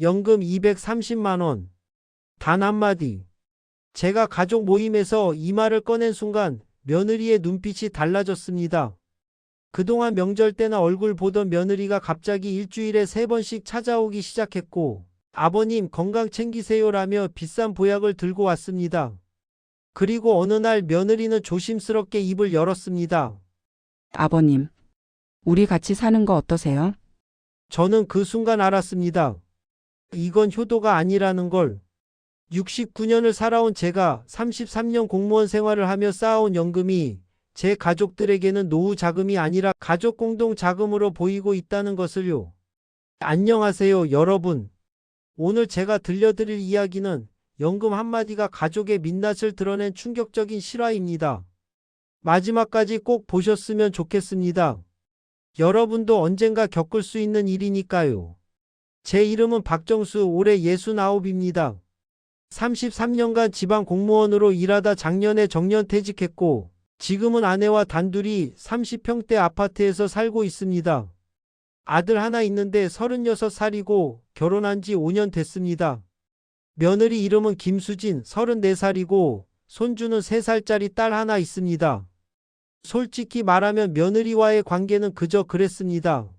연금 230만 원. 단 한마디. 제가 가족 모임에서 이 말을 꺼낸 순간 며느리의 눈빛이 달라졌습니다. 그동안 명절 때나 얼굴 보던 며느리가 갑자기 일주일에 3번씩 찾아오기 시작했고, 아버님 건강 챙기세요라며 비싼 보약을 들고 왔습니다. 그리고 어느 날 며느리는 조심스럽게 입을 열었습니다. 아버님, 우리 같이 사는 거 어떠세요? 저는 그 순간 알았습니다. 이건 효도가 아니라는 걸. 69년을 살아온 제가 33년 공무원 생활을 하며 쌓아온 연금이 제 가족들에게는 노후 자금이 아니라 가족 공동 자금으로 보이고 있다는 것을요. 안녕하세요, 여러분. 오늘 제가 들려드릴 이야기는 연금 한마디가 가족의 민낯을 드러낸 충격적인 실화입니다. 마지막까지 꼭 보셨으면 좋겠습니다. 여러분도 언젠가 겪을 수 있는 일이니까요. 제 이름은 박정수, 올해 69입니다. 33년간 지방 공무원으로 일하다 작년에 정년퇴직했고, 지금은 아내와 단둘이 30평대 아파트에서 살고 있습니다. 아들 하나 있는데 36살이고 결혼한 지 5년 됐습니다. 며느리 이름은 김수진, 34살이고 손주는 3살짜리 딸 하나 있습니다. 솔직히 말하면 며느리와의 관계는 그저 그랬습니다.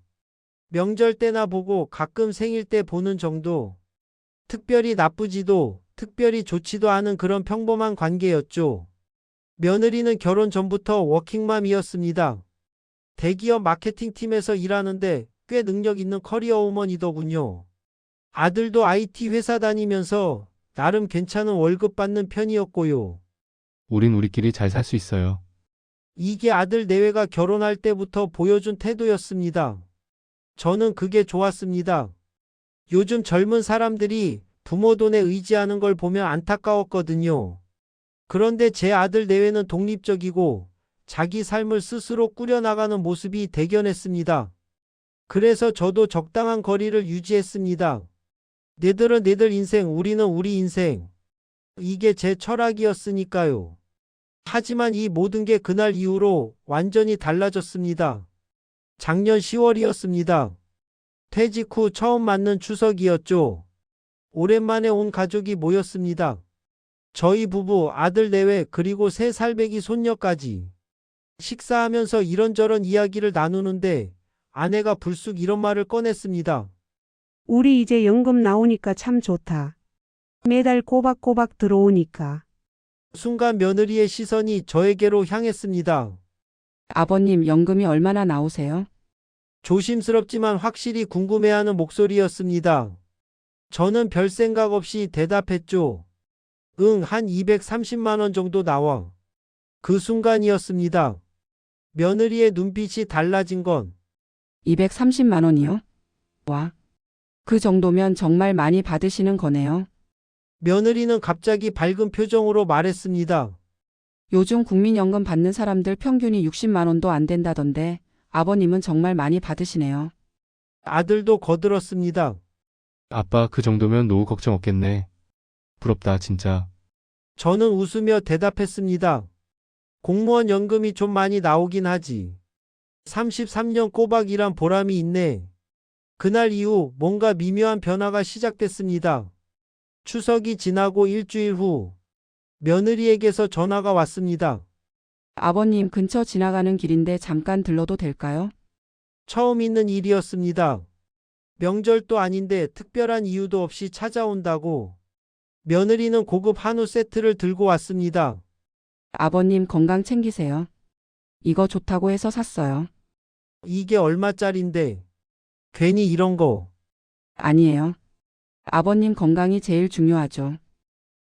명절 때나 보고 가끔 생일 때 보는 정도. 특별히 나쁘지도 특별히 좋지도 않은 그런 평범한 관계였죠. 며느리는 결혼 전부터 워킹맘이었습니다. 대기업 마케팅팀에서 일하는데 꽤 능력 있는 커리어 우먼이더군요. 아들도 IT 회사 다니면서 나름 괜찮은 월급 받는 편이었고요. 우린 우리끼리 잘 살 수 있어요. 이게 아들 내외가 결혼할 때부터 보여준 태도였습니다. 저는 그게 좋았습니다. 요즘 젊은 사람들이 부모 돈에 의지하는 걸 보면 안타까웠거든요. 그런데 제 아들 내외는 독립적이고 자기 삶을 스스로 꾸려나가는 모습이 대견했습니다. 그래서 저도 적당한 거리를 유지했습니다. 내들은 내들 인생, 우리는 우리 인생. 이게 제 철학이었으니까요. 하지만 이 모든 게 그날 이후로 완전히 달라졌습니다. 작년 10월이었습니다. 퇴직 후 처음 맞는 추석이었죠. 오랜만에 온 가족이 모였습니다. 저희 부부, 아들 내외, 그리고 3살배기 손녀까지. 식사하면서 이런저런 이야기를 나누는데 아내가 불쑥 이런 말을 꺼냈습니다. 우리 이제 연금 나오니까 참 좋다. 매달 꼬박꼬박 들어오니까. 순간 며느리의 시선이 저에게로 향했습니다. 아버님 연금이 얼마나 나오세요? 조심스럽지만 확실히 궁금해하는 목소리였습니다. 저는 별 생각 없이 대답했죠. 한 230만 원 정도 나와. 그 순간이었습니다. 며느리의 눈빛이 달라진 건 230만 원이요? 와, 그 정도면 정말 많이 받으시는 거네요. 며느리는 갑자기 밝은 표정으로 말했습니다. 요즘 국민연금 받는 사람들 평균이 60만 원도 안 된다던데 아버님은 정말 많이 받으시네요. 아들도 거들었습니다. 아빠 그 정도면 노후 걱정 없겠네. 부럽다 진짜. 저는 웃으며 대답했습니다. 공무원 연금이 좀 많이 나오긴 하지. 33년 꼬박 일한 보람이 있네. 그날 이후 뭔가 미묘한 변화가 시작됐습니다. 추석이 지나고 일주일 후 며느리에게서 전화가 왔습니다. 아버님 근처 지나가는 길인데 잠깐 들러도 될까요? 처음 있는 일이었습니다. 명절도 아닌데 특별한 이유도 없이 찾아온다고. 며느리는 고급 한우 세트를 들고 왔습니다. 아버님 건강 챙기세요. 이거 좋다고 해서 샀어요. 이게 얼마짜린데? 괜히 이런 거. 아니에요. 아버님 건강이 제일 중요하죠.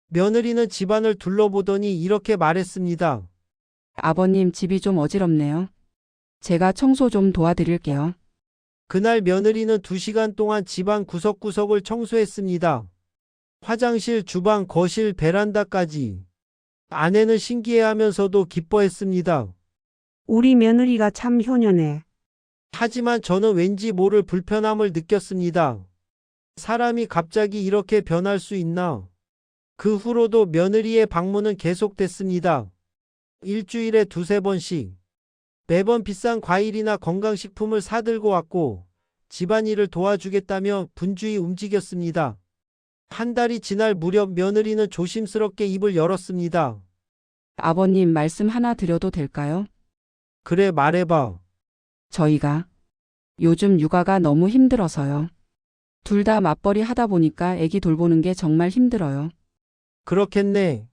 며느리는 집안을 둘러보더니 이렇게 말했습니다. 아버님 집이 좀 어지럽네요. 제가 청소 좀 도와드릴게요. 그날 며느리는 2시간 동안 집안 구석구석을 청소했습니다. 화장실, 주방, 거실, 베란다까지. 아내는 신기해하면서도 기뻐했습니다. 우리 며느리가 참 효녀네. 하지만 저는 왠지 모를 불편함을 느꼈습니다. 사람이 갑자기 이렇게 변할 수 있나? 그 후로도 며느리의 방문은 계속됐습니다. 일주일에 2~3번씩. 매번 비싼 과일이나 건강식품을 사들고 왔고, 집안일을 도와주겠다며 분주히 움직였습니다. 한 달이 지날 무렵 며느리는 조심스럽게 입을 열었습니다. 아버님 말씀 하나 드려도 될까요? 그래, 말해봐. 저희가 요즘 육아가 너무 힘들어서요. 둘 다 맞벌이 하다 보니까 애기 돌보는 게 정말 힘들어요. 그렇겠네.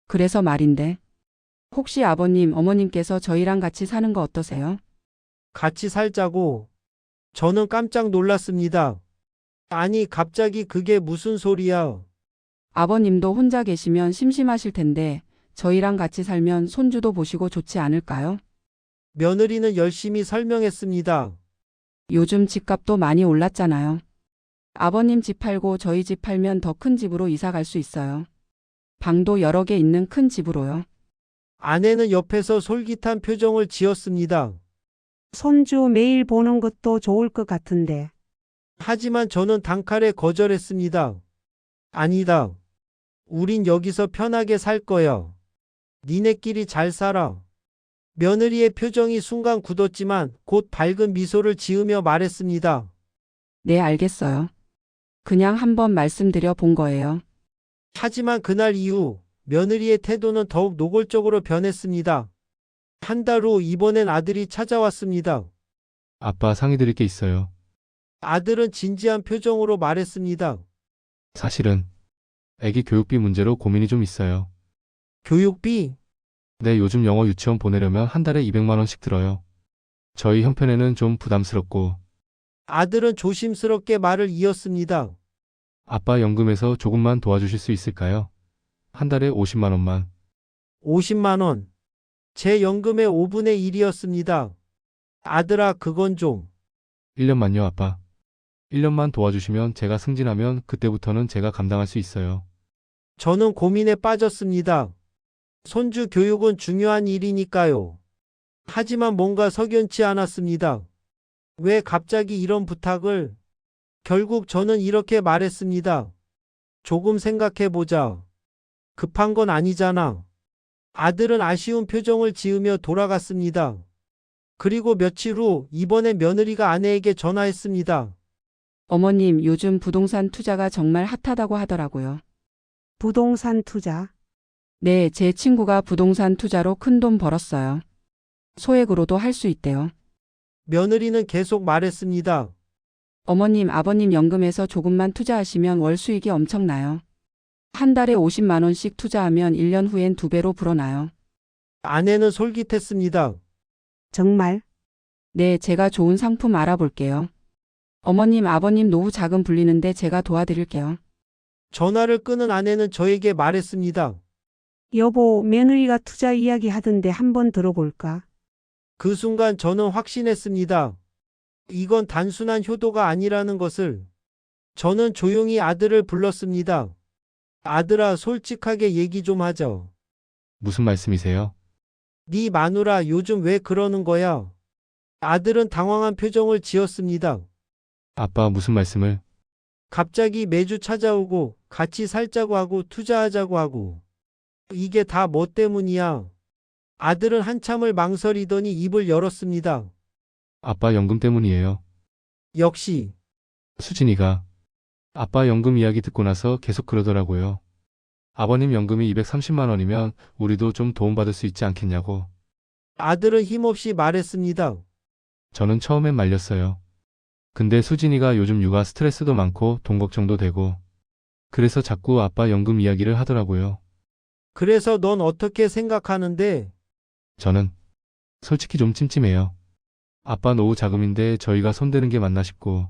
그래서 말인데, 혹시 아버님, 어머님께서 저희랑 같이 사는 거 어떠세요? 같이 살자고. 저는 깜짝 놀랐습니다. 아니, 갑자기 그게 무슨 소리야? 아버님도 혼자 계시면 심심하실 텐데, 저희랑 같이 살면 손주도 보시고 좋지 않을까요? 며느리는 열심히 설명했습니다. 요즘 집값도 많이 올랐잖아요. 아버님 집 팔고 저희 집 팔면 더 큰 집으로 이사 갈 수 있어요. 방도 여러 개 있는 큰 집으로요. 아내는 옆에서 솔깃한 표정을 지었습니다. 손주 매일 보는 것도 좋을 것 같은데. 하지만 저는 단칼에 거절했습니다. 아니다. 우린 여기서 편하게 살 거야. 니네끼리 잘 살아. 며느리의 표정이 순간 굳었지만 곧 밝은 미소를 지으며 말했습니다. 네, 알겠어요. 그냥 한번 말씀드려 본 거예요. 하지만 그날 이후 며느리의 태도는 더욱 노골적으로 변했습니다. 한 달 후 이번엔 아들이 찾아왔습니다. 아빠 상의 드릴 게 있어요. 아들은 진지한 표정으로 말했습니다. 사실은 애기 교육비 문제로 고민이 좀 있어요. 교육비? 네, 요즘 영어 유치원 보내려면 한 달에 200만 원씩 들어요. 저희 형편에는 좀 부담스럽고 아들은 조심스럽게 말을 이었습니다. 아빠 연금에서 조금만 도와주실 수 있을까요? 한 달에 50만 원만. 50만 원. 제 연금의 5분의 1이었습니다. 아들아, 그건 좀. 1년만요, 아빠. 1년만 도와주시면 제가 승진하면 그때부터는 제가 감당할 수 있어요. 저는 고민에 빠졌습니다. 손주 교육은 중요한 일이니까요. 하지만 뭔가 석연치 않았습니다. 왜 갑자기 이런 부탁을? 결국 저는 이렇게 말했습니다. 조금 생각해보자. 급한 건 아니잖아. 아들은 아쉬운 표정을 지으며 돌아갔습니다. 그리고 며칠 후 이번엔 며느리가 아내에게 전화했습니다. 어머님, 요즘 부동산 투자가 정말 핫하다고 하더라고요. 부동산 투자. 네, 제 친구가 부동산 투자로 큰 돈 벌었어요. 소액으로도 할 수 있대요. 며느리는 계속 말했습니다. 어머님, 아버님 연금에서 조금만 투자하시면 월 수익이 엄청나요. 한 달에 50만 원씩 투자하면 1년 후엔 2배로 불어나요. 아내는 솔깃했습니다. 정말? 네, 제가 좋은 상품 알아볼게요. 어머님, 아버님 노후 자금 불리는데 제가 도와드릴게요. 전화를 끊은 아내는 저에게 말했습니다. 여보, 며느리가 투자 이야기 하던데 한번 들어볼까? 그 순간 저는 확신했습니다. 이건 단순한 효도가 아니라는 것을. 저는 조용히 아들을 불렀습니다. 아들아, 솔직하게 얘기 좀 하자. 무슨 말씀이세요? 네 마누라 요즘 왜 그러는 거야? 아들은 당황한 표정을 지었습니다. 아빠 무슨 말씀을? 갑자기 매주 찾아오고 같이 살자고 하고 투자하자고 하고. 이게 다 뭐 때문이야? 아들은 한참을 망설이더니 입을 열었습니다. 아빠 연금 때문이에요. 역시. 수진이가 아빠 연금 이야기 듣고 나서 계속 그러더라고요. 아버님 연금이 230만 원이면 우리도 좀 도움받을 수 있지 않겠냐고. 아들은 힘없이 말했습니다. 저는 처음엔 말렸어요. 근데 수진이가 요즘 육아 스트레스도 많고 돈 걱정도 되고 그래서 자꾸 아빠 연금 이야기를 하더라고요. 그래서 넌 어떻게 생각하는데? 저는 솔직히 좀 찜찜해요. 아빠 노후 자금인데 저희가 손대는 게 맞나 싶고.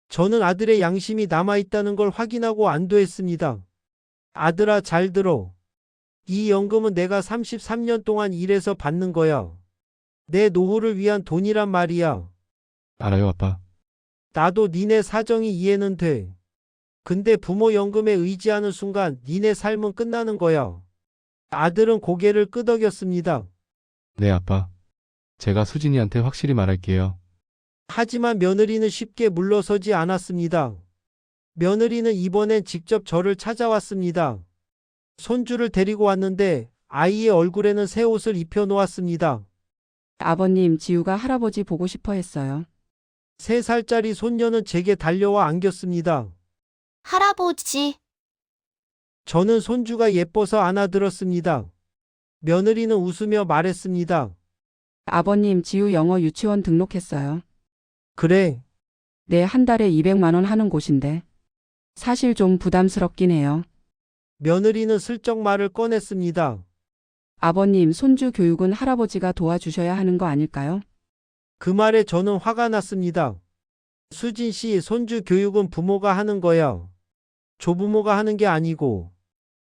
저는 아들의 양심이 남아있다는 걸 확인하고 안도했습니다. 아들아, 잘 들어. 이 연금은 내가 33년 동안 일해서 받는 거야. 내 노후를 위한 돈이란 말이야. 알아요, 아빠. 나도 니네 사정이 이해는 돼. 근데 부모 연금에 의지하는 순간 니네 삶은 끝나는 거야. 아들은 고개를 끄덕였습니다. 네, 아빠. 제가 수진이한테 확실히 말할게요. 하지만 며느리는 쉽게 물러서지 않았습니다. 며느리는 이번엔 직접 저를 찾아왔습니다. 손주를 데리고 왔는데 아이의 얼굴에는 새 옷을 입혀 놓았습니다. 아버님, 지우가 할아버지 보고 싶어 했어요. 3살짜리 손녀는 제게 달려와 안겼습니다. 할아버지, 저는 손주가 예뻐서 안아들었습니다. 며느리는 웃으며 말했습니다. 아버님, 지우 영어 유치원 등록했어요. 그래, 네, 한 달에 200만 원 하는 곳인데. 사실 좀 부담스럽긴 해요. 며느리는 슬쩍 말을 꺼냈습니다. 아버님, 손주 교육은 할아버지가 도와주셔야 하는 거 아닐까요? 그 말에 저는 화가 났습니다. 수진 씨, 손주 교육은 부모가 하는 거야. 조부모가 하는 게 아니고.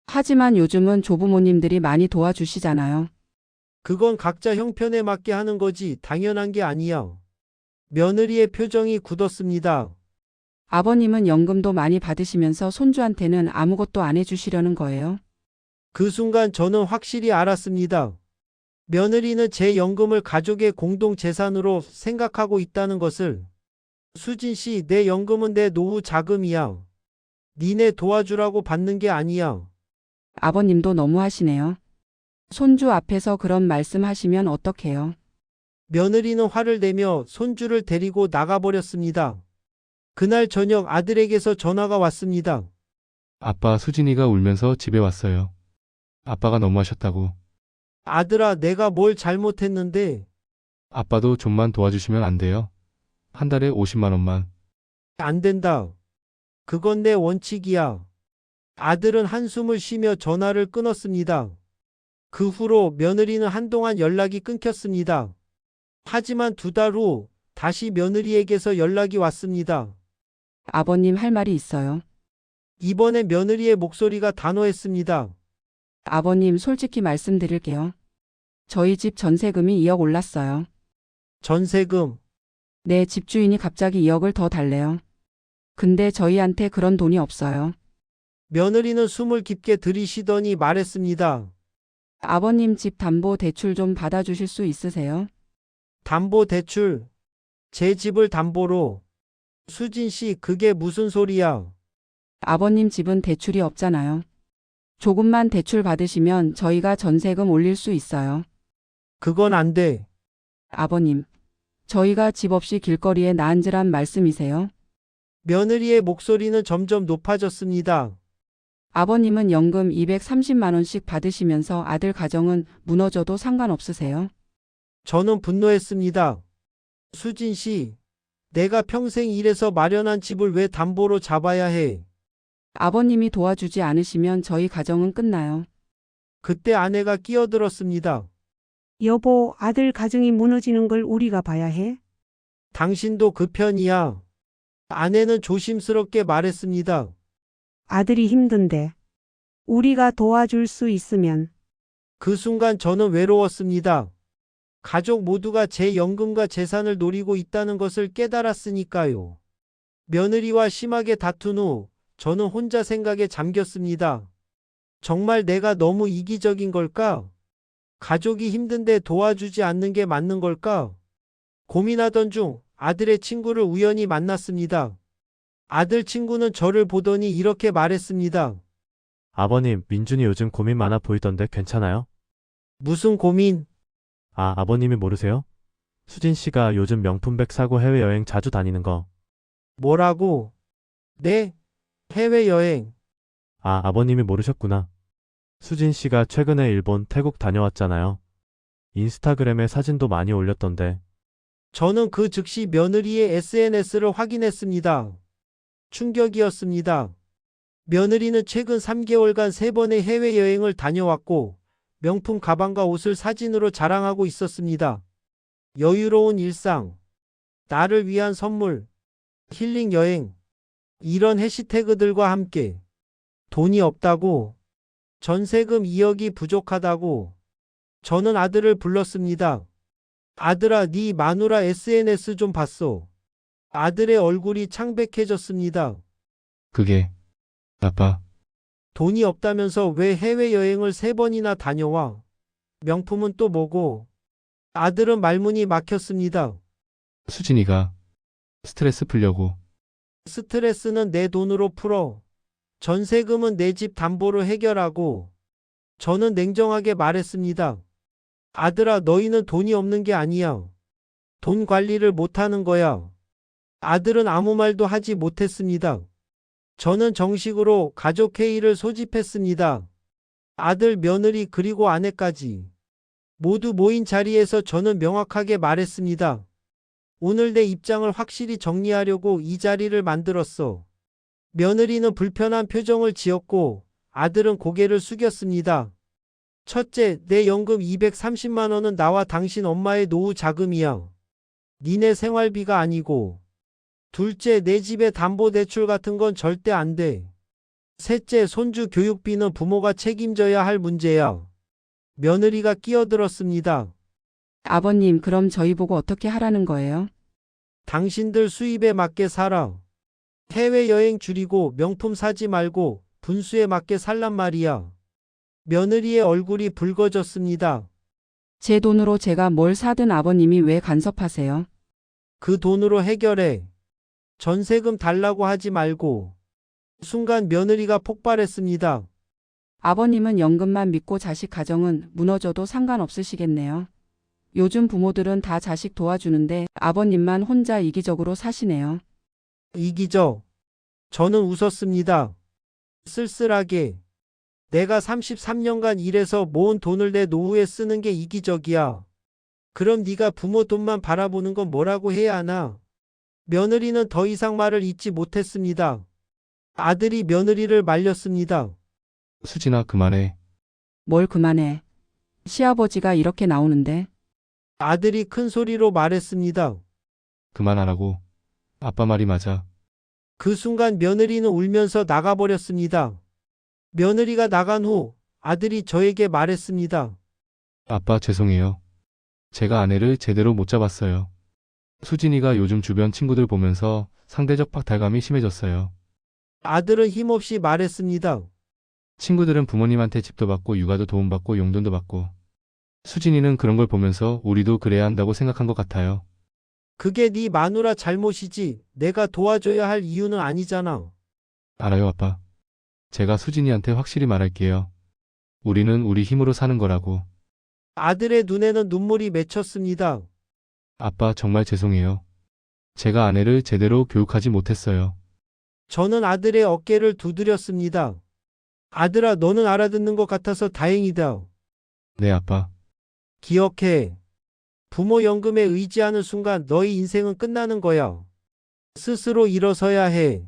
하지만 요즘은 조부모님들이 많이 도와주시잖아요. 그건 각자 형편에 맞게 하는 거지 당연한 게 아니야. 며느리의 표정이 굳었습니다. 아버님은 연금도 많이 받으시면서 손주한테는 아무것도 안 해주시려는 거예요. 그 순간 저는 확실히 알았습니다. 며느리는 제 연금을 가족의 공동 재산으로 생각하고 있다는 것을. 수진 씨, 내 연금은 내 노후 자금이야. 니네 도와주라고 받는 게 아니야. 아버님도 너무 하시네요. 손주 앞에서 그런 말씀 하시면 어떡해요? 며느리는 화를 내며 손주를 데리고 나가버렸습니다. 그날 저녁 아들에게서 전화가 왔습니다. 아빠, 수진이가 울면서 집에 왔어요. 아빠가 너무하셨다고. 아들아, 내가 뭘 잘못했는데. 아빠도 좀만 도와주시면 안 돼요? 한 달에 50만 원만. 안 된다. 그건 내 원칙이야. 아들은 한숨을 쉬며 전화를 끊었습니다. 그 후로 며느리는 한동안 연락이 끊겼습니다. 하지만 2달 후 다시 며느리에게서 연락이 왔습니다. 아버님 할 말이 있어요. 이번에 며느리의 목소리가 단호했습니다. 아버님, 솔직히 말씀드릴게요. 저희 집 전세금이 2억 올랐어요. 전세금. 네, 집주인이 갑자기 2억을 더 달래요. 근데 저희한테 그런 돈이 없어요. 며느리는 숨을 깊게 들이쉬더니 말했습니다. 아버님, 집 담보 대출 좀 받아주실 수 있으세요? 담보 대출. 제 집을 담보로. 수진 씨, 그게 무슨 소리야? 아버님 집은 대출이 없잖아요. 조금만 대출 받으시면 저희가 전세금 올릴 수 있어요. 그건 안 돼. 아버님, 저희가 집 없이 길거리에 나앉으란 말씀이세요? 며느리의 목소리는 점점 높아졌습니다. 아버님은 연금 230만 원씩 받으시면서 아들 가정은 무너져도 상관없으세요? 저는 분노했습니다. 수진 씨, 내가 평생 일해서 마련한 집을 왜 담보로 잡아야 해? 아버님이 도와주지 않으시면 저희 가정은 끝나요. 그때 아내가 끼어들었습니다. 여보, 아들 가정이 무너지는 걸 우리가 봐야 해? 당신도 그 편이야. 아내는 조심스럽게 말했습니다. 아들이 힘든데. 우리가 도와줄 수 있으면. 그 순간 저는 외로웠습니다. 가족 모두가 제 연금과 재산을 노리고 있다는 것을 깨달았으니까요. 며느리와 심하게 다툰 후 저는 혼자 생각에 잠겼습니다. 정말 내가 너무 이기적인 걸까? 가족이 힘든데 도와주지 않는 게 맞는 걸까? 고민하던 중 아들의 친구를 우연히 만났습니다. 아들 친구는 저를 보더니 이렇게 말했습니다. 아버님, 민준이 요즘 고민 많아 보이던데 괜찮아요? 무슨 고민? 아, 아버님이 모르세요? 수진 씨가 요즘 명품백 사고 해외여행 자주 다니는 거. 뭐라고? 네? 해외여행. 아, 아버님이 모르셨구나. 수진 씨가 최근에 일본, 태국 다녀왔잖아요. 인스타그램에 사진도 많이 올렸던데. 저는 그 즉시 며느리의 SNS를 확인했습니다. 충격이었습니다. 며느리는 최근 3개월간 3번의 해외여행을 다녀왔고 명품 가방과 옷을 사진으로 자랑하고 있었습니다. 여유로운 일상, 나를 위한 선물, 힐링 여행, 이런 해시태그들과 함께 돈이 없다고, 전세금 2억이 부족하다고 저는 아들을 불렀습니다. 아들아, 네 마누라 SNS 좀 봤어. 아들의 얼굴이 창백해졌습니다. 그게, 아빠, 돈이 없다면서 왜 해외여행을 3번이나 다녀와? 명품은 또 뭐고? 아들은 말문이 막혔습니다. 수진이가 스트레스 풀려고. 스트레스는 내 돈으로 풀어. 전세금은 내 집 담보로 해결하고. 저는 냉정하게 말했습니다. 아들아, 너희는 돈이 없는 게 아니야. 돈 관리를 못하는 거야. 아들은 아무 말도 하지 못했습니다. 저는 정식으로 가족회의를 소집했습니다. 아들, 며느리 그리고 아내까지 모두 모인 자리에서 저는 명확하게 말했습니다. 오늘 내 입장을 확실히 정리하려고 이 자리를 만들었어. 며느리는 불편한 표정을 지었고 아들은 고개를 숙였습니다. 첫째, 내 연금 230만 원은 나와 당신 엄마의 노후 자금이야. 니네 생활비가 아니고. 둘째, 내 집에 담보대출 같은 건 절대 안 돼. 셋째, 손주 교육비는 부모가 책임져야 할 문제야. 며느리가 끼어들었습니다. 아버님, 그럼 저희 보고 어떻게 하라는 거예요? 당신들 수입에 맞게 살아. 해외여행 줄이고 명품 사지 말고 분수에 맞게 살란 말이야. 며느리의 얼굴이 붉어졌습니다. 제 돈으로 제가 뭘 사든 아버님이 왜 간섭하세요? 그 돈으로 해결해. 전세금 달라고 하지 말고. 순간 며느리가 폭발했습니다. 아버님은 연금만 믿고 자식 가정은 무너져도 상관없으시겠네요. 요즘 부모들은 다 자식 도와주는데 아버님만 혼자 이기적으로 사시네요. 이기적. 저는 웃었습니다. 쓸쓸하게. 내가 33년간 일해서 모은 돈을 내 노후에 쓰는 게 이기적이야. 그럼 네가 부모 돈만 바라보는 건 뭐라고 해야 하나? 며느리는 더 이상 말을 잇지 못했습니다. 아들이 며느리를 말렸습니다. 수진아, 그만해. 뭘 그만해. 시아버지가 이렇게 나오는데. 아들이 큰 소리로 말했습니다. 그만하라고. 아빠 말이 맞아. 그 순간 며느리는 울면서 나가버렸습니다. 며느리가 나간 후 아들이 저에게 말했습니다. 아빠 죄송해요. 제가 아내를 제대로 못 잡았어요. 수진이가 요즘 주변 친구들 보면서 상대적 박탈감이 심해졌어요. 아들은 힘없이 말했습니다. 친구들은 부모님한테 집도 받고 육아도 도움받고 용돈도 받고. 수진이는 그런 걸 보면서 우리도 그래야 한다고 생각한 것 같아요. 그게 네 마누라 잘못이지 내가 도와줘야 할 이유는 아니잖아. 알아요, 아빠. 제가 수진이한테 확실히 말할게요. 우리는 우리 힘으로 사는 거라고. 아들의 눈에는 눈물이 맺혔습니다. 아빠 정말 죄송해요. 제가 아내를 제대로 교육하지 못했어요. 저는 아들의 어깨를 두드렸습니다. 아들아, 너는 알아듣는 것 같아서 다행이다. 네, 아빠. 기억해. 부모 연금에 의지하는 순간 너희 인생은 끝나는 거야. 스스로 일어서야 해.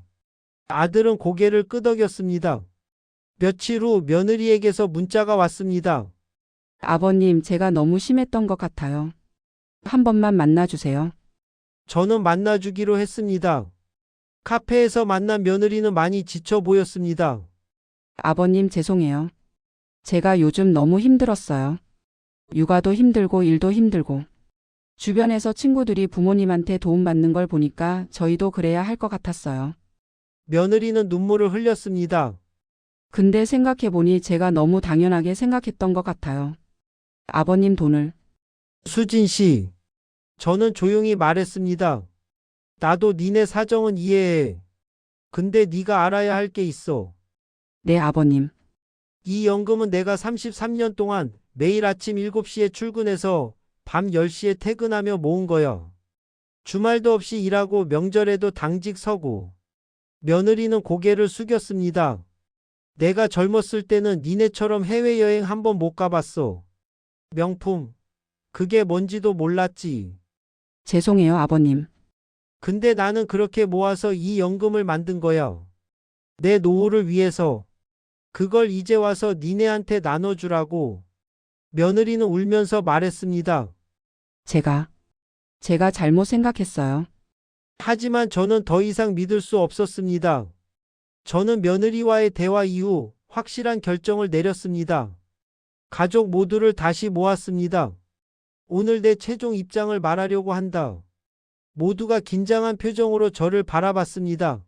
아들은 고개를 끄덕였습니다. 며칠 후 며느리에게서 문자가 왔습니다. 아버님, 제가 너무 심했던 것 같아요. 한 번만 만나주세요. 저는 만나주기로 했습니다. 카페에서 만난 며느리는 많이 지쳐 보였습니다. 아버님, 죄송해요. 제가 요즘 너무 힘들었어요. 육아도 힘들고 일도 힘들고. 주변에서 친구들이 부모님한테 도움받는 걸 보니까 저희도 그래야 할 것 같았어요. 며느리는 눈물을 흘렸습니다. 근데 생각해보니 제가 너무 당연하게 생각했던 것 같아요. 아버님 돈을. 수진 씨, 저는 조용히 말했습니다. 나도 니네 사정은 이해해. 근데 네가 알아야 할 게 있어. 네, 아버님. 이 연금은 내가 33년 동안 매일 아침 7시에 출근해서 밤 10시에 퇴근하며 모은 거야. 주말도 없이 일하고 명절에도 당직 서고. 며느리는 고개를 숙였습니다. 내가 젊었을 때는 니네처럼 해외여행 한 번 못 가봤어. 명품. 그게 뭔지도 몰랐지. 죄송해요, 아버님. 근데 나는 그렇게 모아서 이 연금을 만든 거야. 내 노후를 위해서. 그걸 이제 와서 니네한테 나눠주라고. 며느리는 울면서 말했습니다. 제가 잘못 생각했어요. 하지만 저는 더 이상 믿을 수 없었습니다. 저는 며느리와의 대화 이후 확실한 결정을 내렸습니다. 가족 모두를 다시 모았습니다. 오늘 내 최종 입장을 말하려고 한다. 모두가 긴장한 표정으로 저를 바라봤습니다.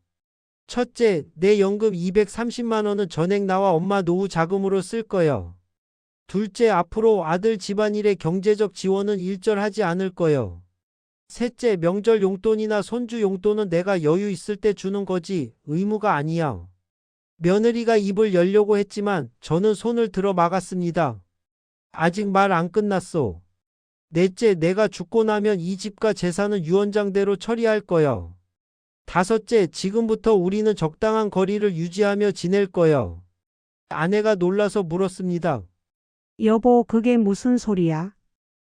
첫째, 내 연금 230만 원은 전액 나와 엄마 노후 자금으로 쓸 거야. 둘째, 앞으로 아들 집안일의 경제적 지원은 일절하지 않을 거야. 셋째, 명절 용돈이나 손주 용돈은 내가 여유 있을 때 주는 거지 의무가 아니야. 며느리가 입을 열려고 했지만 저는 손을 들어 막았습니다. 아직 말 안 끝났어. 넷째, 내가 죽고 나면 이 집과 재산은 유언장대로 처리할 거야. 다섯째, 지금부터 우리는 적당한 거리를 유지하며 지낼 거요. 아내가 놀라서 물었습니다. 여보, 그게 무슨 소리야?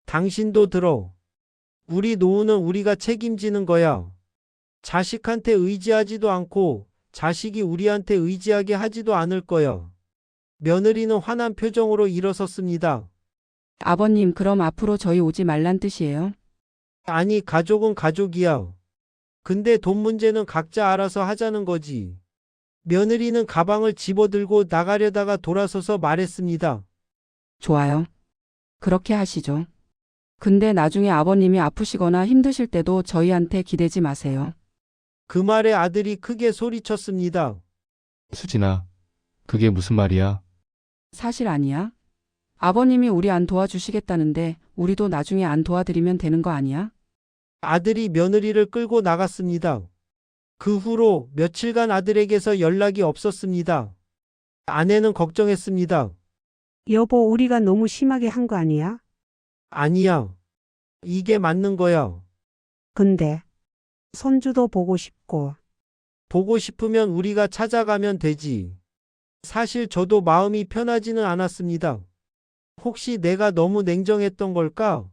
당신도 들어. 우리 노후는 우리가 책임지는 거야. 자식한테 의지하지도 않고 자식이 우리한테 의지하게 하지도 않을 거야. 며느리는 화난 표정으로 일어섰습니다. 아버님, 그럼 앞으로 저희 오지 말란 뜻이에요? 아니, 가족은 가족이야. 근데 돈 문제는 각자 알아서 하자는 거지. 며느리는 가방을 집어들고 나가려다가 돌아서서 말했습니다. 좋아요. 그렇게 하시죠. 근데 나중에 아버님이 아프시거나 힘드실 때도 저희한테 기대지 마세요. 그 말에 아들이 크게 소리쳤습니다. 수진아, 그게 무슨 말이야? 사실 아니야? 아버님이 우리 안 도와주시겠다는데 우리도 나중에 안 도와드리면 되는 거 아니야? 아들이 며느리를 끌고 나갔습니다. 그 후로 며칠간 아들에게서 연락이 없었습니다. 아내는 걱정했습니다. 여보, 우리가 너무 심하게 한 거 아니야? 아니야. 이게 맞는 거야. 근데 손주도 보고 싶고. 보고 싶으면 우리가 찾아가면 되지. 사실 저도 마음이 편하지는 않았습니다. 혹시 내가 너무 냉정했던 걸까?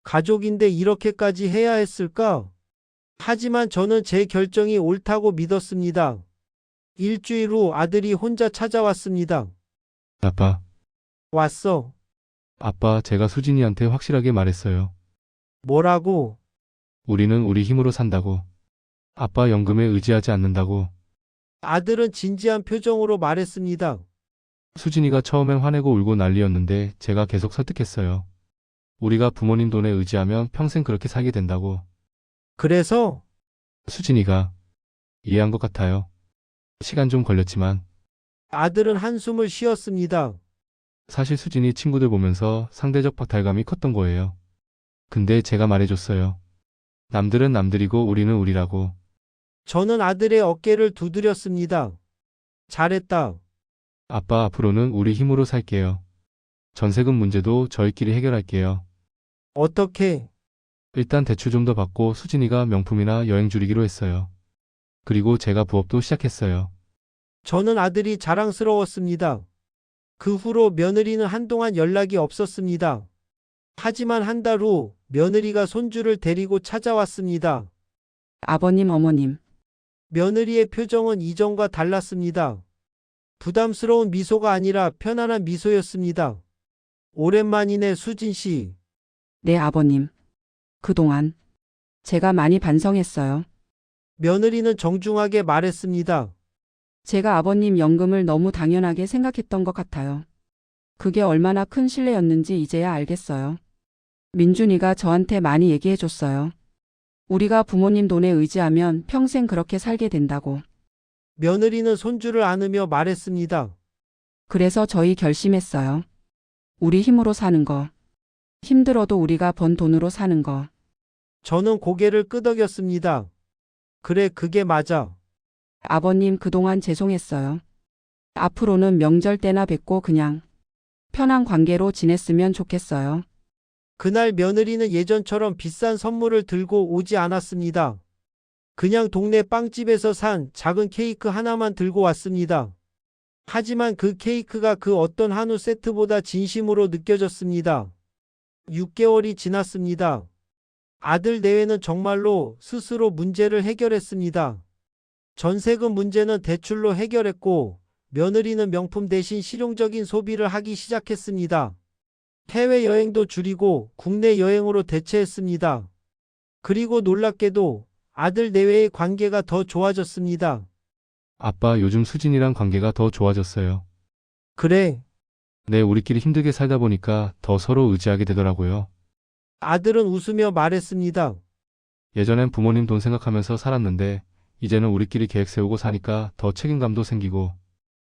가족인데 이렇게까지 해야 했을까? 하지만 저는 제 결정이 옳다고 믿었습니다. 일주일 후 아들이 혼자 찾아왔습니다. 아빠, 왔어. 아빠, 제가 수진이한테 확실하게 말했어요. 뭐라고? 우리는 우리 힘으로 산다고. 아빠 연금에 의지하지 않는다고. 아들은 진지한 표정으로 말했습니다. 수진이가 처음엔 화내고 울고 난리였는데 제가 계속 설득했어요. 우리가 부모님 돈에 의지하면 평생 그렇게 살게 된다고. 그래서 수진이가 이해한 것 같아요. 시간 좀 걸렸지만 아들은 한숨을 쉬었습니다. 사실 수진이 친구들 보면서 상대적 박탈감이 컸던 거예요. 근데 제가 말해줬어요. 남들은 남들이고 우리는 우리라고. 저는 아들의 어깨를 두드렸습니다. 잘했다. 아빠, 앞으로는 우리 힘으로 살게요. 전세금 문제도 저희끼리 해결할게요. 어떻게? 일단 대출 좀 더 받고 수진이가 명품이나 여행 줄이기로 했어요. 그리고 제가 부업도 시작했어요. 저는 아들이 자랑스러웠습니다. 그 후로 며느리는 한동안 연락이 없었습니다. 하지만 한 달 후 며느리가 손주를 데리고 찾아왔습니다. 아버님, 어머님. 며느리의 표정은 이전과 달랐습니다. 부담스러운 미소가 아니라 편안한 미소였습니다. 오랜만이네, 수진 씨. 네, 아버님. 그동안 제가 많이 반성했어요. 며느리는 정중하게 말했습니다. 제가 아버님 연금을 너무 당연하게 생각했던 것 같아요. 그게 얼마나 큰 신뢰였는지 이제야 알겠어요. 민준이가 저한테 많이 얘기해줬어요. 우리가 부모님 돈에 의지하면 평생 그렇게 살게 된다고. 며느리는 손주를 안으며 말했습니다. 그래서 저희 결심했어요. 우리 힘으로 사는 거. 힘들어도 우리가 번 돈으로 사는 거. 저는 고개를 끄덕였습니다. 그래, 그게 맞아. 아버님, 그동안 죄송했어요. 앞으로는 명절 때나 뵙고 그냥 편한 관계로 지냈으면 좋겠어요. 그날 며느리는 예전처럼 비싼 선물을 들고 오지 않았습니다. 그냥 동네 빵집에서 산 작은 케이크 하나만 들고 왔습니다. 하지만 그 케이크가 그 어떤 한우 세트보다 진심으로 느껴졌습니다. 6개월이 지났습니다. 아들 내외는 정말로 스스로 문제를 해결했습니다. 전세금 문제는 대출로 해결했고, 며느리는 명품 대신 실용적인 소비를 하기 시작했습니다. 해외여행도 줄이고 국내 여행으로 대체했습니다. 그리고 놀랍게도 아들 내외의 관계가 더 좋아졌습니다. 아빠, 요즘 수진이랑 관계가 더 좋아졌어요. 그래, 네, 우리끼리 힘들게 살다 보니까 더 서로 의지하게 되더라고요. 아들은 웃으며 말했습니다. 예전엔 부모님 돈 생각하면서 살았는데 이제는 우리끼리 계획 세우고 사니까 더 책임감도 생기고.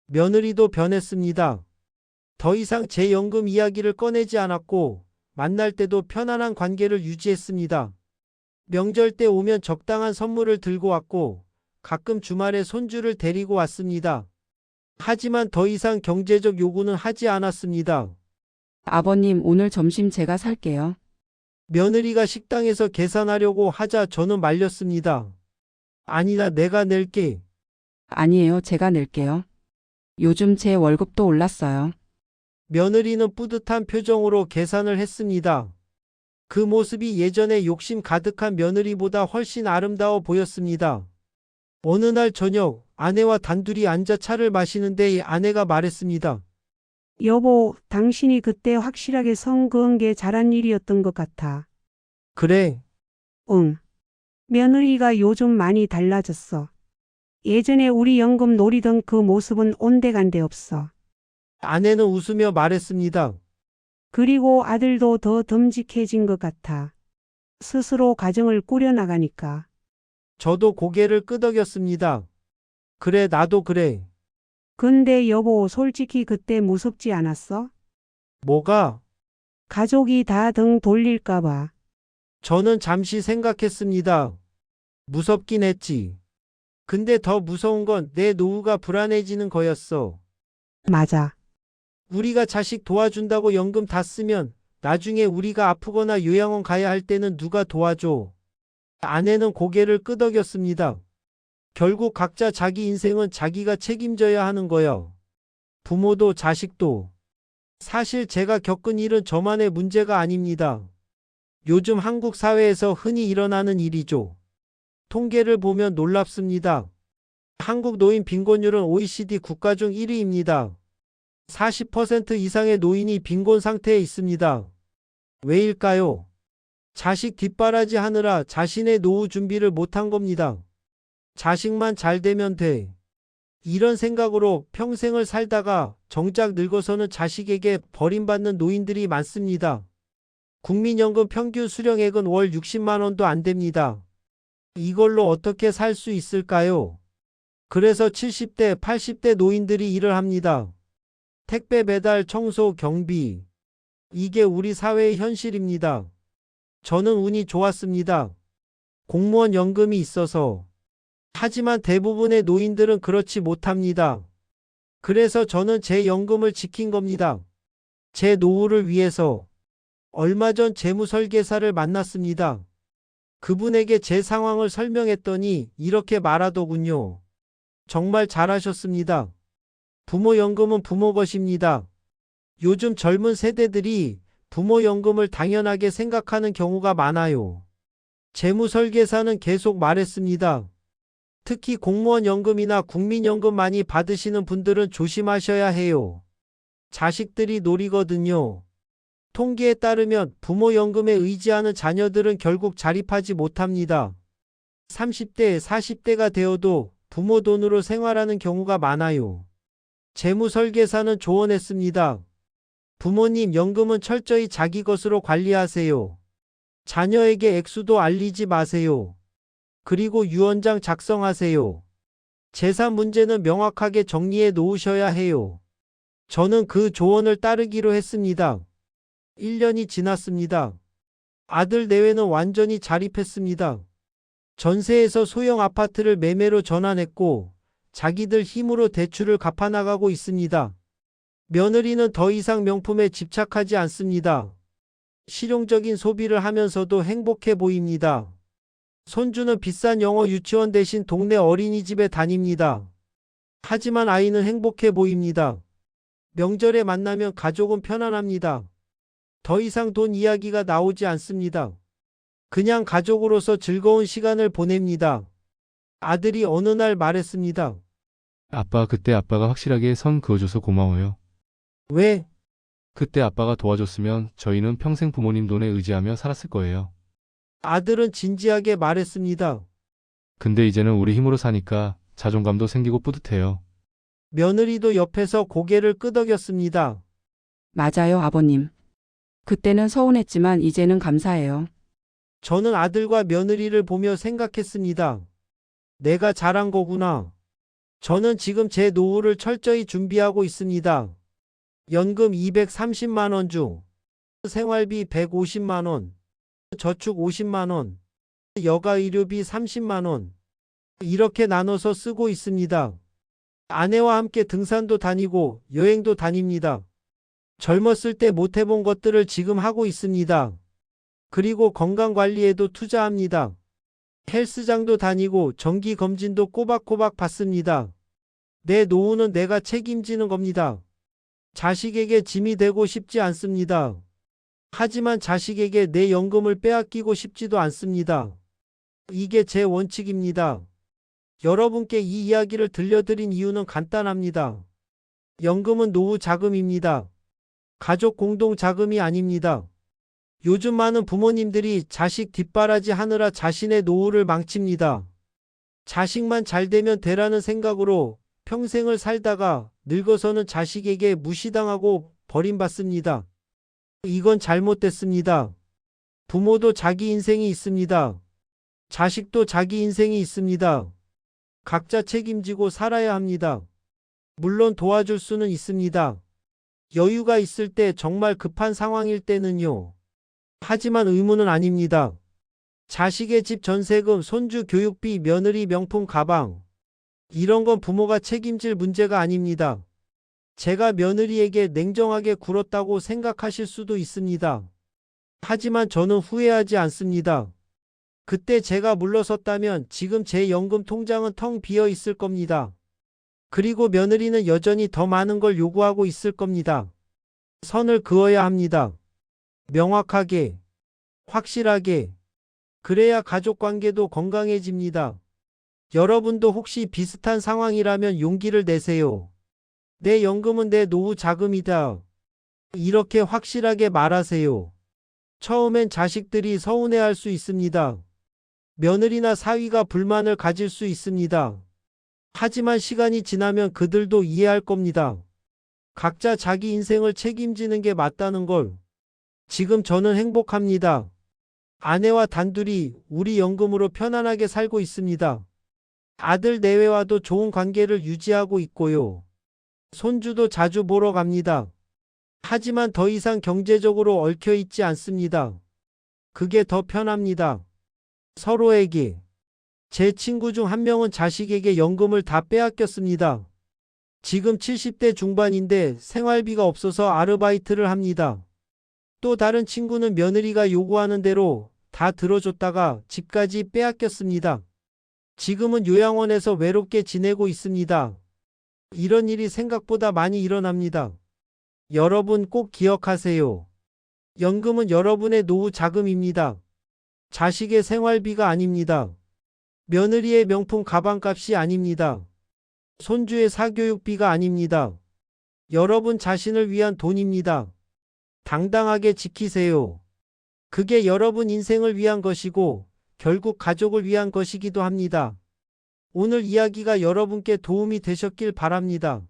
며느리도 변했습니다. 더 이상 제 연금 이야기를 꺼내지 않았고, 만날 때도 편안한 관계를 유지했습니다. 명절 때 오면 적당한 선물을 들고 왔고, 가끔 주말에 손주를 데리고 왔습니다. 하지만 더 이상 경제적 요구는 하지 않았습니다. 아버님, 오늘 점심 제가 살게요. 며느리가 식당에서 계산하려고 하자 저는 말렸습니다. 아니다, 내가 낼게. 아니에요, 제가 낼게요. 요즘 제 월급도 올랐어요. 며느리는 뿌듯한 표정으로 계산을 했습니다. 그 모습이 예전에 욕심 가득한 며느리보다 훨씬 아름다워 보였습니다. 어느 날 저녁 아내와 단둘이 앉아 차를 마시는데 아내가 말했습니다. 여보, 당신이 그때 확실하게 성 그은 게 잘한 일이었던 것 같아. 그래, 응. 며느리가 요즘 많이 달라졌어. 예전에 우리 연금 노리던 그 모습은 온데간데 없어. 아내는 웃으며 말했습니다. 그리고 아들도 더 듬직해진 것 같아. 스스로 가정을 꾸려나가니까. 저도 고개를 끄덕였습니다. 그래, 나도 그래. 근데 여보, 솔직히 그때 무섭지 않았어? 뭐가? 가족이 다 등 돌릴까봐. 저는 잠시 생각했습니다. 무섭긴 했지. 근데 더 무서운 건 내 노후가 불안해지는 거였어. 맞아. 우리가 자식 도와준다고 연금 다 쓰면 나중에 우리가 아프거나 요양원 가야 할 때는 누가 도와줘? 아내는 고개를 끄덕였습니다. 결국 각자 자기 인생은 자기가 책임져야 하는 거야. 부모도 자식도. 사실 제가 겪은 일은 저만의 문제가 아닙니다. 요즘 한국 사회에서 흔히 일어나는 일이죠. 통계를 보면 놀랍습니다. 한국 노인 빈곤율은 OECD 국가 중 1위입니다. 40% 이상의 노인이 빈곤 상태에 있습니다. 왜일까요? 자식 뒷바라지 하느라 자신의 노후 준비를 못한 겁니다. 자식만 잘 되면 돼. 이런 생각으로 평생을 살다가 정작 늙어서는 자식에게 버림받는 노인들이 많습니다. 국민연금 평균 수령액은 월 60만 원도 안 됩니다. 이걸로 어떻게 살 수 있을까요? 그래서 70대, 80대 노인들이 일을 합니다. 택배 배달, 청소, 경비. 이게 우리 사회의 현실입니다. 저는 운이 좋았습니다. 공무원 연금이 있어서. 하지만 대부분의 노인들은 그렇지 못합니다. 그래서 저는 제 연금을 지킨 겁니다. 제 노후를 위해서. 얼마 전 재무설계사를 만났습니다. 그분에게 제 상황을 설명했더니 이렇게 말하더군요. 정말 잘하셨습니다. 부모 연금은 부모 것입니다. 요즘 젊은 세대들이 부모 연금을 당연하게 생각하는 경우가 많아요. 재무설계사는 계속 말했습니다. 특히 공무원 연금이나 국민연금 많이 받으시는 분들은 조심하셔야 해요. 자식들이 노리거든요. 통계에 따르면 부모 연금에 의지하는 자녀들은 결국 자립하지 못합니다. 30대, 40대가 되어도 부모 돈으로 생활하는 경우가 많아요. 재무설계사는 조언했습니다. 부모님 연금은 철저히 자기 것으로 관리하세요. 자녀에게 액수도 알리지 마세요. 그리고 유언장 작성하세요. 재산 문제는 명확하게 정리해 놓으셔야 해요. 저는 그 조언을 따르기로 했습니다. 1년이 지났습니다. 아들 내외는 완전히 자립했습니다. 전세에서 소형 아파트를 매매로 전환했고 자기들 힘으로 대출을 갚아나가고 있습니다. 며느리는 더 이상 명품에 집착하지 않습니다. 실용적인 소비를 하면서도 행복해 보입니다. 손주는 비싼 영어 유치원 대신 동네 어린이집에 다닙니다. 하지만 아이는 행복해 보입니다. 명절에 만나면 가족은 편안합니다. 더 이상 돈 이야기가 나오지 않습니다. 그냥 가족으로서 즐거운 시간을 보냅니다. 아들이 어느 날 말했습니다. 아빠, 그때 아빠가 확실하게 선 그어줘서 고마워요. 왜? 그때 아빠가 도와줬으면 저희는 평생 부모님 돈에 의지하며 살았을 거예요. 아들은 진지하게 말했습니다. 근데 이제는 우리 힘으로 사니까 자존감도 생기고 뿌듯해요. 며느리도 옆에서 고개를 끄덕였습니다. 맞아요, 아버님. 그때는 서운했지만 이제는 감사해요. 저는 아들과 며느리를 보며 생각했습니다. 내가 잘한 거구나. 저는 지금 제 노후를 철저히 준비하고 있습니다. 연금 230만 원 중 생활비 150만 원, 저축 50만 원, 여가 의료비 30만 원. 이렇게 나눠서 쓰고 있습니다. 아내와 함께 등산도 다니고 여행도 다닙니다. 젊었을 때 못 해본 것들을 지금 하고 있습니다. 그리고 건강 관리에도 투자합니다. 헬스장도 다니고 정기 검진도 꼬박꼬박 받습니다. 내 노후는 내가 책임지는 겁니다. 자식에게 짐이 되고 싶지 않습니다. 하지만 자식에게 내 연금을 빼앗기고 싶지도 않습니다. 이게 제 원칙입니다. 여러분께 이 이야기를 들려드린 이유는 간단합니다. 연금은 노후 자금입니다. 가족 공동 자금이 아닙니다. 요즘 많은 부모님들이 자식 뒷바라지 하느라 자신의 노후를 망칩니다. 자식만 잘 되면 되라는 생각으로 평생을 살다가 늙어서는 자식에게 무시당하고 버림받습니다. 이건 잘못됐습니다. 부모도 자기 인생이 있습니다. 자식도 자기 인생이 있습니다. 각자 책임지고 살아야 합니다. 물론 도와줄 수는 있습니다. 여유가 있을 때, 정말 급한 상황일 때는요. 하지만 의무는 아닙니다. 자식의 집 전세금, 손주 교육비, 며느리 명품 가방, 이런 건 부모가 책임질 문제가 아닙니다. 제가 며느리에게 냉정하게 굴었다고 생각하실 수도 있습니다. 하지만 저는 후회하지 않습니다. 그때 제가 물러섰다면 지금 제 연금 통장은 텅 비어 있을 겁니다. 그리고 며느리는 여전히 더 많은 걸 요구하고 있을 겁니다. 선을 그어야 합니다. 명확하게, 확실하게. 그래야 가족 관계도 건강해집니다. 여러분도 혹시 비슷한 상황이라면 용기를 내세요. 내 연금은 내 노후 자금이다. 이렇게 확실하게 말하세요. 처음엔 자식들이 서운해할 수 있습니다. 며느리나 사위가 불만을 가질 수 있습니다. 하지만 시간이 지나면 그들도 이해할 겁니다. 각자 자기 인생을 책임지는 게 맞다는 걸. 지금 저는 행복합니다. 아내와 단둘이 우리 연금으로 편안하게 살고 있습니다. 아들 내외와도 좋은 관계를 유지하고 있고요. 손주도 자주 보러 갑니다. 하지만 더 이상 경제적으로 얽혀 있지 않습니다. 그게 더 편합니다. 서로에게. 제 친구 중 한 명은 자식에게 연금을 다 빼앗겼습니다. 지금 70대 중반인데 생활비가 없어서 아르바이트를 합니다. 또 다른 친구는 며느리가 요구하는 대로 다 들어줬다가 집까지 빼앗겼습니다. 지금은 요양원에서 외롭게 지내고 있습니다. 이런 일이 생각보다 많이 일어납니다. 여러분 꼭 기억하세요. 연금은 여러분의 노후 자금입니다. 자식의 생활비가 아닙니다. 며느리의 명품 가방값이 아닙니다. 손주의 사교육비가 아닙니다. 여러분 자신을 위한 돈입니다. 당당하게 지키세요. 그게 여러분 인생을 위한 것이고 결국 가족을 위한 것이기도 합니다. 오늘 이야기가 여러분께 도움이 되셨길 바랍니다.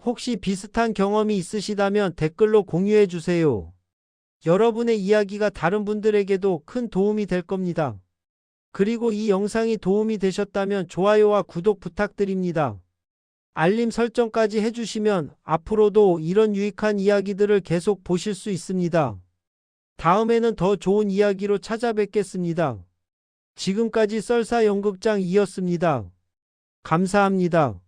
혹시 비슷한 경험이 있으시다면 댓글로 공유해 주세요. 여러분의 이야기가 다른 분들에게도 큰 도움이 될 겁니다. 그리고 이 영상이 도움이 되셨다면 좋아요와 구독 부탁드립니다. 알림 설정까지 해주시면 앞으로도 이런 유익한 이야기들을 계속 보실 수 있습니다. 다음에는 더 좋은 이야기로 찾아뵙겠습니다. 지금까지 썰사 연극장이었습니다. 감사합니다.